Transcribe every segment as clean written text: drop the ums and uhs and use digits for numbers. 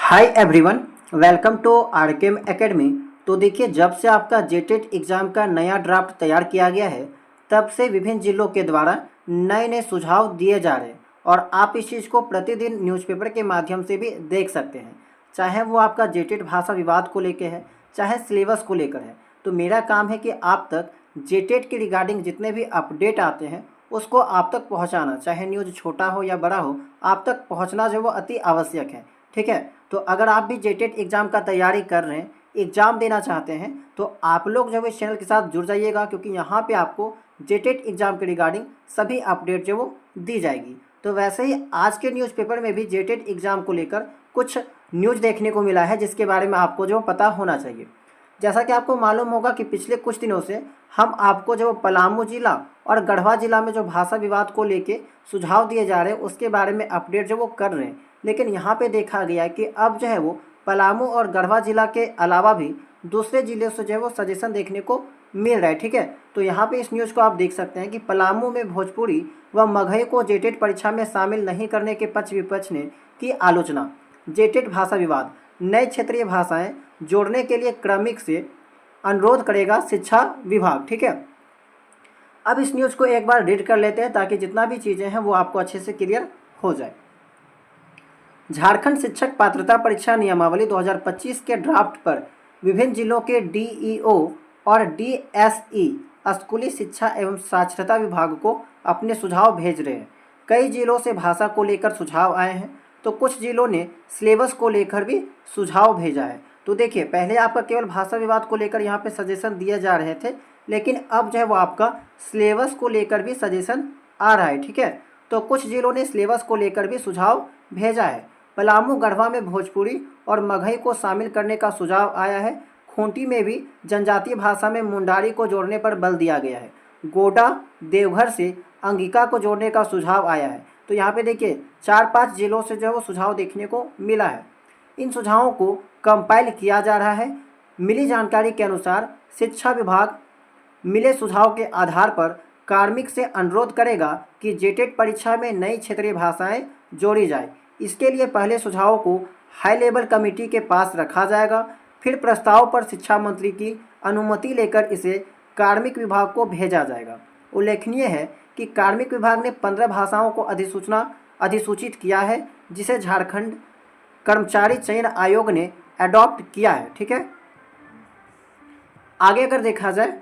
Hi everyone, welcome to RKM academy. तो देखिए, जब से आपका जेटेट एग्ज़ाम का नया ड्राफ्ट तैयार किया गया है तब से विभिन्न जिलों के द्वारा नए नए सुझाव दिए जा रहे हैं और आप इस चीज़ को प्रतिदिन न्यूज़पेपर के माध्यम से भी देख सकते हैं, चाहे वो आपका जेटेट भाषा विवाद को लेकर है, चाहे सिलेबस को लेकर है। तो मेरा काम है कि आप तक जेटेट के रिगार्डिंग जितने भी अपडेट आते हैं उसको आप तक पहुंचाना, चाहे न्यूज़ छोटा हो या बड़ा हो, आप तक पहुंचना जो वो अति आवश्यक है। ठीक है, तो अगर आप भी जेटेट एग्ज़ाम का तैयारी कर रहे हैं, एग्ज़ाम देना चाहते हैं, तो आप लोग जो है इस चैनल के साथ जुड़ जाइएगा, क्योंकि यहाँ पे आपको जेटेट एग्ज़ाम के रिगार्डिंग सभी अपडेट जो वो दी जाएगी। तो वैसे ही आज के न्यूज़पेपर में भी जेटेट एग्ज़ाम को लेकर कुछ न्यूज़ देखने को मिला है जिसके बारे में आपको जो पता होना चाहिए। जैसा कि आपको मालूम होगा कि पिछले कुछ दिनों से हम आपको जो पलामू जिला और गढ़वा जिला में जो भाषा विवाद को लेके सुझाव दिए जा रहे हैं उसके बारे में अपडेट जो वो कर रहे हैं, लेकिन यहाँ पे देखा गया है कि अब जो है वो पलामू और गढ़वा जिला के अलावा भी दूसरे जिले से जो है वो सजेशन देखने को मिल रहा है। ठीक है, तो यहाँ पे इस न्यूज़ को आप देख सकते हैं कि पलामू में भोजपुरी व मगही को जेटेट परीक्षा में शामिल नहीं करने के पक्ष विपक्ष ने की आलोचना। जेटेट भाषा विवाद, नए क्षेत्रीय भाषाएं जोड़ने के लिए क्रमिक से अनुरोध करेगा शिक्षा विभाग। ठीक है, अब इस न्यूज़ को एक बार रीड कर लेते हैं ताकि जितना भी चीज़ें हैं वो आपको अच्छे से क्लियर हो जाए। झारखंड शिक्षक पात्रता परीक्षा नियमावली 2025 के ड्राफ्ट पर विभिन्न जिलों के डीईओ और डीएसई स्कूली शिक्षा एवं साक्षरता विभाग को अपने सुझाव भेज रहे हैं। कई जिलों से भाषा को लेकर सुझाव आए हैं, तो कुछ जिलों ने सिलेबस को लेकर भी सुझाव भेजा है। तो देखिए, पहले आपका केवल भाषा विवाद को लेकर यहाँ पे सजेशन दिए जा रहे थे, लेकिन अब जो है वो आपका सिलेबस को लेकर भी सजेशन आ रहा है। ठीक है, तो कुछ जिलों ने सिलेबस को लेकर भी सुझाव भेजा है। पलामू गढ़वा में भोजपुरी और मगही को शामिल करने का सुझाव आया है। खूंटी में भी जनजातीय भाषा में मुंडारी को जोड़ने पर बल दिया गया है। गोड्डा देवघर से अंगिका को जोड़ने का सुझाव आया है। तो यहाँ पे देखिए 4-5 जिलों से जो है वो सुझाव देखने को मिला है। इन सुझावों को कंपाइल किया जा रहा है। मिली जानकारी के अनुसार शिक्षा विभाग मिले सुझाव के आधार पर कार्मिक से अनुरोध करेगा कि जेटेट परीक्षा में नई क्षेत्रीय भाषाएं जोड़ी जाए। इसके लिए पहले सुझावों को हाई लेवल कमेटी के पास रखा जाएगा, फिर प्रस्ताव पर शिक्षा मंत्री की अनुमति लेकर इसे कार्मिक विभाग को भेजा जाएगा। उल्लेखनीय है कि कार्मिक विभाग ने 15 भाषाओं को अधिसूचित किया है, जिसे झारखंड कर्मचारी चयन आयोग ने अडॉप्ट किया है। ठीक है, आगे अगर देखा जाए,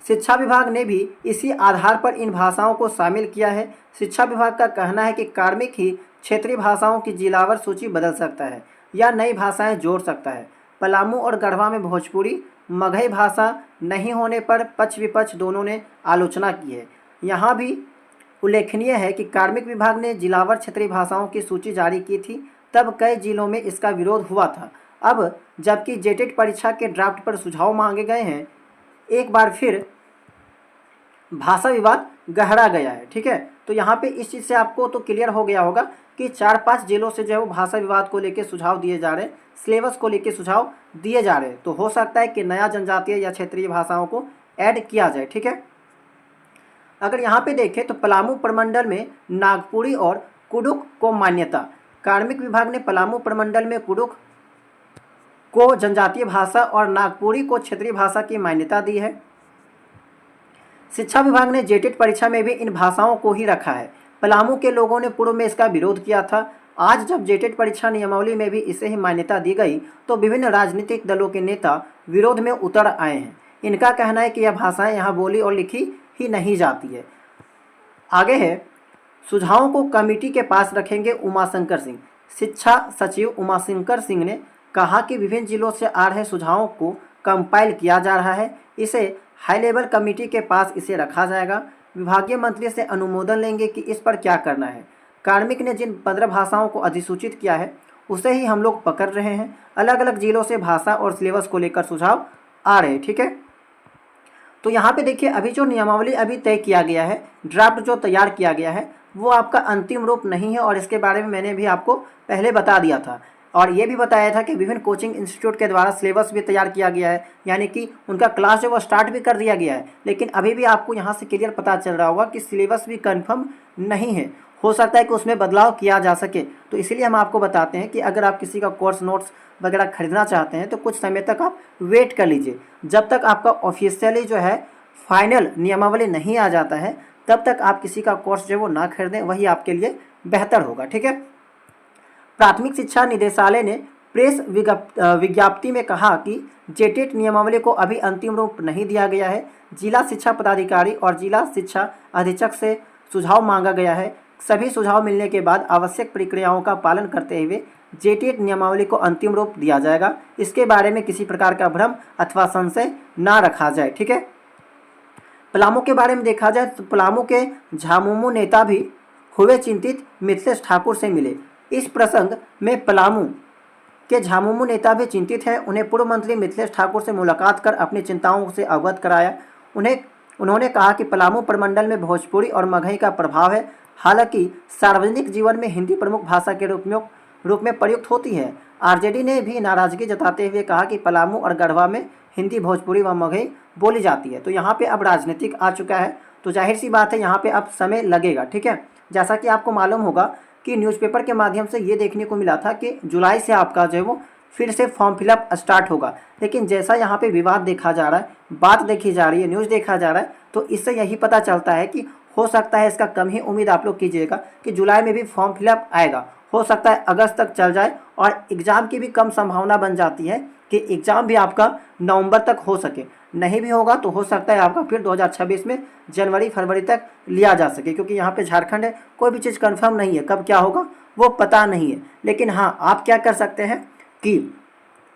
शिक्षा विभाग ने भी इसी आधार पर इन भाषाओं को शामिल किया है। शिक्षा विभाग का कहना है कि कार्मिक ही क्षेत्रीय भाषाओं की जिलावर सूची बदल सकता है या नई भाषाएं जोड़ सकता है। पलामू और गढ़वा में भोजपुरी मगही भाषा नहीं होने पर पक्ष विपक्ष दोनों ने आलोचना की है। यहाँ भी उल्लेखनीय है कि कार्मिक विभाग ने जिलावर क्षेत्रीय भाषाओं की सूची जारी की थी, तब कई जिलों में इसका विरोध हुआ था। अब जबकि जेटेट परीक्षा के ड्राफ्ट पर सुझाव मांगे गए हैं, एक बार फिर भाषा विवाद गहरा गया है। ठीक है, तो यहाँ पे इस चीज़ से आपको तो क्लियर हो गया होगा कि 4-5 जिलों से जो है वो भाषा विवाद को लेकर सुझाव दिए जा रहे हैं, सिलेबस को लेकर सुझाव दिए जा रहे हैं। तो हो सकता है कि नया जनजातीय या क्षेत्रीय भाषाओं को ऐड किया जाए। ठीक है, अगर यहाँ पे देखें तो पलामू प्रमंडल में नागपुरी और कुडुक को मान्यता। कार्मिक विभाग ने पलामू प्रमंडल में कुडुक को जनजातीय भाषा और नागपुरी को क्षेत्रीय भाषा की मान्यता दी है। शिक्षा विभाग ने जेटेट परीक्षा में भी इन भाषाओं को ही रखा है। पलामू के लोगों ने पूर्व में इसका विरोध किया था। आज जब जेटेट परीक्षा नियमावली में भी इसे ही मान्यता दी गई तो विभिन्न राजनीतिक दलों के नेता विरोध में उतर आए हैं। इनका कहना है कि यह भाषाएं यहाँ बोली और लिखी ही नहीं जाती है। आगे है, सुझावों को कमेटी के पास रखेंगे उमाशंकर सिंह। शिक्षा सचिव उमाशंकर सिंह ने कहा कि विभिन्न जिलों से आ रहे सुझावों को कंपाइल किया जा रहा है, इसे हाई लेवल कमेटी के पास इसे रखा जाएगा। विभागीय मंत्री से अनुमोदन लेंगे कि इस पर क्या करना है। कार्मिक ने जिन 15 भाषाओं को अधिसूचित किया है उसे ही हम लोग पकड़ रहे हैं। अलग अलग जिलों से भाषा और सिलेबस को लेकर सुझाव आ रहे हैं। ठीक है, तो यहाँ पे देखिए, अभी जो नियमावली अभी तय किया गया है, ड्राफ्ट जो तैयार किया गया है, वो आपका अंतिम रूप नहीं है और इसके बारे में मैंने भी आपको पहले बता दिया था और ये भी बताया था कि विभिन्न कोचिंग इंस्टीट्यूट के द्वारा सिलेबस भी तैयार किया गया है, यानी कि उनका क्लास जो वो स्टार्ट भी कर दिया गया है। लेकिन अभी भी आपको यहाँ से क्लियर पता चल रहा होगा कि सिलेबस भी कंफर्म नहीं है। हो सकता है कि उसमें बदलाव किया जा सके। तो इसीलिए हम आपको बताते हैं कि अगर आप किसी का कोर्स नोट्स वगैरह खरीदना चाहते हैं तो कुछ समय तक आप वेट कर लीजिए। जब तक आपका ऑफिशियली जो है फाइनल नियमावली नहीं आ जाता है तब तक आप किसी का कोर्स जो है वो ना खरीदें, वही आपके लिए बेहतर होगा। ठीक है। प्राथमिक शिक्षा निदेशालय ने प्रेस विज्ञप्ति में कहा कि जेटेट नियमावली को अभी अंतिम रूप नहीं दिया गया है। जिला शिक्षा पदाधिकारी और जिला शिक्षा अधीक्षक से सुझाव मांगा गया है। सभी सुझाव मिलने के बाद आवश्यक प्रक्रियाओं का पालन करते हुए जेटेट नियमावली को अंतिम रूप दिया जाएगा। इसके बारे में किसी प्रकार का भ्रम अथवा संशय ना रखा जाए। ठीक है। पलामू के बारे में देखा जाए तो पलामू के झामुमो नेता भी हुए चिंतित, मिथिलेश ठाकुर से मिले। इस प्रसंग में पलामू के झामुमो नेता भी चिंतित हैं। उन्हें पूर्व मंत्री मिथिलेश ठाकुर से मुलाकात कर अपनी चिंताओं से अवगत कराया। उन्होंने कहा कि पलामू प्रमंडल में भोजपुरी और मगही का प्रभाव है। हालांकि सार्वजनिक जीवन में हिंदी प्रमुख भाषा के रूप में प्रयुक्त होती है। आरजेडी ने भी नाराजगी जताते हुए कहा कि पलामू और गढ़वा में हिंदी, भोजपुरी व मगही बोली जाती है। तो यहाँ पे अब राजनीतिक आ चुका है, तो जाहिर सी बात है यहाँ पे अब समय लगेगा। ठीक है। जैसा कि आपको मालूम होगा कि न्यूज़पेपर के माध्यम से ये देखने को मिला था कि जुलाई से आपका जो है वो फिर से फॉर्म फिलअप स्टार्ट होगा, लेकिन जैसा यहाँ पे विवाद देखा जा रहा है, बात देखी जा रही है, न्यूज़ देखा जा रहा है, तो इससे यही पता चलता है कि हो सकता है, इसका कम ही उम्मीद आप लोग कीजिएगा कि जुलाई में भी फॉर्म फिलअप आएगा। हो सकता है अगस्त तक चल जाए और एग्ज़ाम की भी कम संभावना बन जाती है कि एग्ज़ाम भी आपका नवंबर तक हो सके। नहीं भी होगा तो हो सकता है आपका फिर 2026 में जनवरी फरवरी तक लिया जा सके, क्योंकि यहाँ पे झारखंड है, कोई भी चीज़ कंफर्म नहीं है, कब क्या होगा वो पता नहीं है। लेकिन हाँ, आप क्या कर सकते हैं कि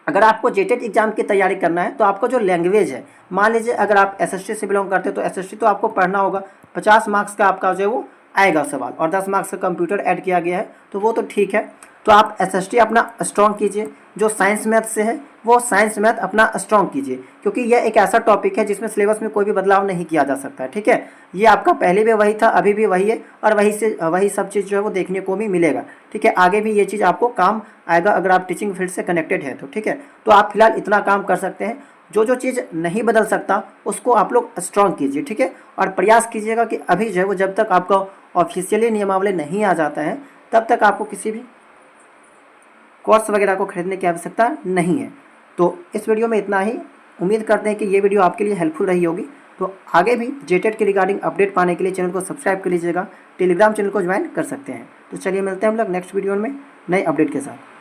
अगर आपको जेटेट एग्जाम की तैयारी करना है तो आपको जो लैंग्वेज है, मान लीजिए अगर आप एसएसटी से बिलोंग करते हो तो एसएसटी तो आपको पढ़ना होगा। 50 मार्क्स का आपका जो है वो आएगा सवाल, और 10 मार्क्स का कंप्यूटर ऐड किया गया है, तो वो तो ठीक है। तो आप एसएसटी अपना स्ट्रॉन्ग कीजिए। जो साइंस मैथ से है वो साइंस मैथ अपना स्ट्रॉन्ग कीजिए, क्योंकि यह एक ऐसा टॉपिक है जिसमें सिलेबस में कोई भी बदलाव नहीं किया जा सकता है। ठीक है। ये आपका पहले भी वही था, अभी भी वही है, और वही सब चीज़ जो है वो देखने को भी मिलेगा। ठीक है। आगे भी ये चीज़ आपको काम आएगा अगर आप टीचिंग फील्ड से कनेक्टेड है तो। ठीक है। तो आप फिलहाल इतना काम कर सकते हैं, जो चीज़ नहीं बदल सकता उसको आप लोग स्ट्रॉन्ग कीजिए। ठीक है। और प्रयास कीजिएगा कि अभी जो है वो जब तक आपका ऑफिशियली नियमावली नहीं आ जाता है तब तक आपको किसी भी कोर्स वगैरह को खरीदने की आवश्यकता नहीं है। तो इस वीडियो में इतना ही। उम्मीद करते हैं कि ये वीडियो आपके लिए हेल्पफुल रही होगी। तो आगे भी जेटेट के रिगार्डिंग अपडेट पाने के लिए चैनल को सब्सक्राइब कर लीजिएगा, टेलीग्राम चैनल को ज्वाइन कर सकते हैं। तो चलिए मिलते हैं हम लोग नेक्स्ट वीडियो में नए अपडेट के साथ।